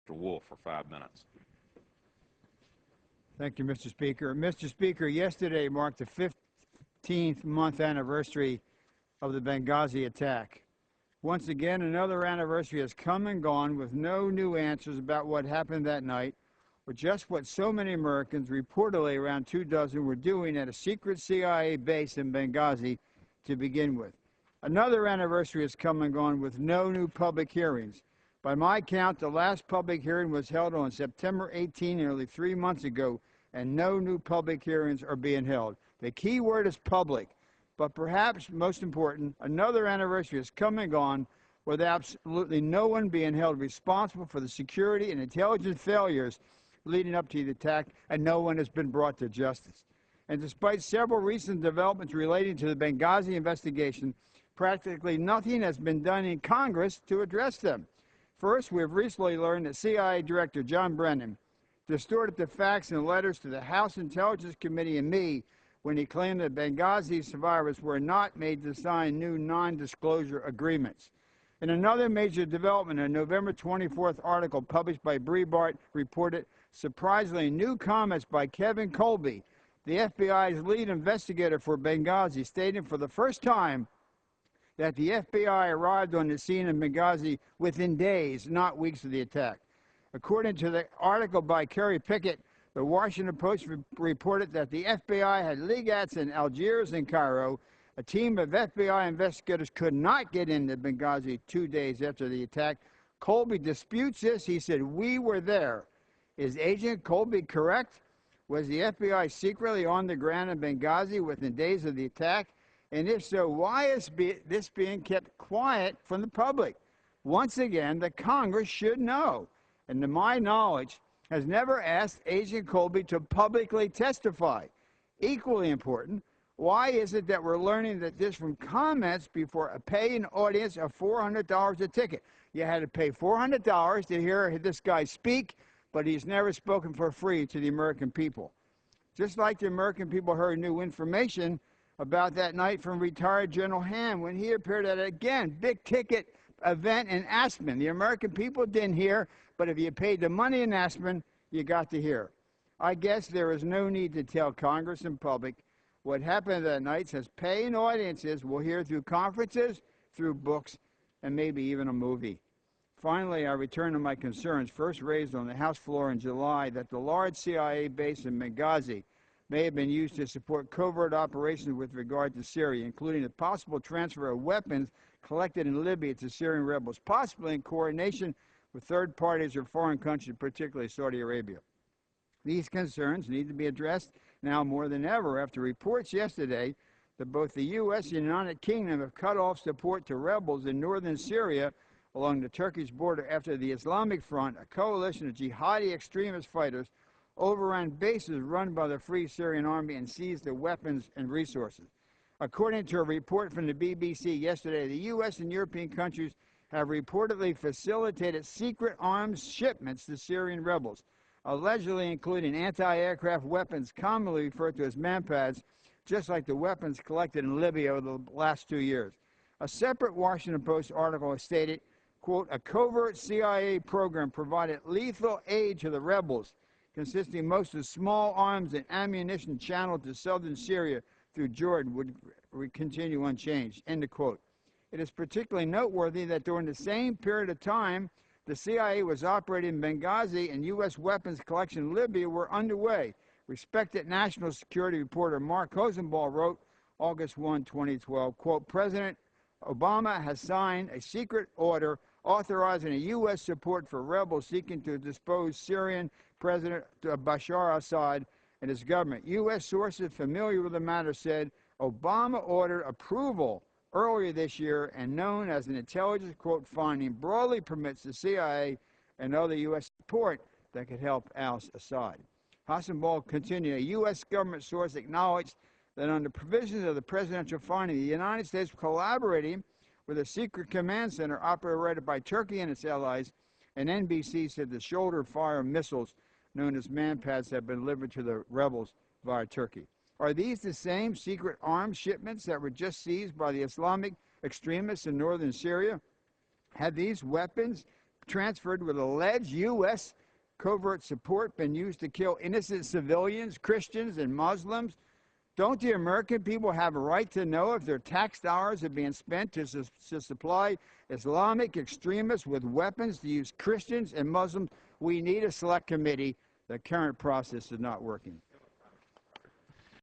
Mr. Wolf for 5 minutes. Thank you, Mr. Speaker. Mr. Speaker, yesterday marked the 15th month anniversary of the Benghazi attack. Once again, another anniversary has come and gone with no new answers about what happened that night, or just what so many Americans, reportedly around 24, were doing at a secret CIA base in Benghazi to begin with. Another anniversary has come and gone with no new public hearings. By my count, the last public hearing was held on September 18, nearly 3 months ago, and no new public hearings are being held. The key word is public, but perhaps most important, another anniversary has come and gone with absolutely no one being held responsible for the security and intelligence failures leading up to the attack, and no one has been brought to justice. And despite several recent developments relating to the Benghazi investigation, practically nothing has been done in Congress to address them. First, we have recently learned that CIA Director John Brennan distorted the facts in letters to the House Intelligence Committee and me when he claimed that Benghazi survivors were not made to sign new non-disclosure agreements. In another major development, a November 24th article published by Breitbart reported surprisingly new comments by Kevin Colby, the FBI's lead investigator for Benghazi, stating for the first time that the FBI arrived on the scene in Benghazi within days, not weeks, of the attack. According to the article by Kerry Pickett, the Washington Post reported that the FBI had legats in Algiers and Cairo. A team of FBI investigators could not get into Benghazi 2 days after the attack. Colby disputes this. He said, "We were there." Is Agent Colby correct? Was the FBI secretly on the ground in Benghazi within days of the attack? And if so, why is this being kept quiet from the public? Once again, the Congress should know, and to my knowledge, has never asked Agent Colby to publicly testify. Equally important, why is it that we're learning that this from comments before a paying audience of $400 a ticket? You had to pay $400 to hear this guy speak, but he's never spoken for free to the American people. Just like the American people heard new information about that night from retired General Ham when he appeared at, again, big-ticket event in Aspen. The American people didn't hear, but if you paid the money in Aspen, you got to hear. I guess there is no need to tell Congress and public what happened that night, since paying audiences will hear through conferences, through books, and maybe even a movie. Finally, I return to my concerns, first raised on the House floor in July, that the large CIA base in Benghazi may have been used to support covert operations with regard to Syria, including the possible transfer of weapons collected in Libya to Syrian rebels, possibly in coordination with third parties or foreign countries, particularly Saudi Arabia. These concerns need to be addressed now more than ever after reports yesterday that both the U.S. and the United Kingdom have cut off support to rebels in northern Syria along the Turkish border after the Islamic Front, a coalition of jihadi extremist fighters, overran bases run by the Free Syrian Army and seized their weapons and resources. According to a report from the BBC yesterday, the U.S. and European countries have reportedly facilitated secret arms shipments to Syrian rebels, allegedly including anti-aircraft weapons commonly referred to as MANPADS, just like the weapons collected in Libya over the last 2 years. A separate Washington Post article has stated, quote, a covert CIA program provided lethal aid to the rebels, consisting most of small arms and ammunition channeled to southern Syria through Jordan would continue unchanged, end of quote. It is particularly noteworthy that during the same period of time, the CIA was operating in Benghazi and U.S. weapons collection in Libya were underway. Respected national security reporter Mark Rosenbaum wrote August 1, 2012, quote, President Obama has signed a secret order authorizing a U.S. support for rebels seeking to depose Syrian President Bashar Assad and his government. U.S. sources familiar with the matter said Obama ordered approval earlier this year and known as an intelligence, quote, finding broadly permits the CIA and other U.S. support that could help al-Assad. Hassanbal continued, a U.S. government source acknowledged that under provisions of the presidential finding, the United States collaborating with a secret command center operated by Turkey and its allies, and NBC said the shoulder-fire missiles known as MANPADS have been delivered to the rebels via Turkey. Are these the same secret arms shipments that were just seized by the Islamic extremists in northern Syria? Have these weapons transferred with alleged U.S. covert support been used to kill innocent civilians, Christians, and Muslims? Don't the American people have a right to know if their tax dollars are being spent to supply Islamic extremists with weapons to use Christians and Muslims? We need a select committee. The current process is not working.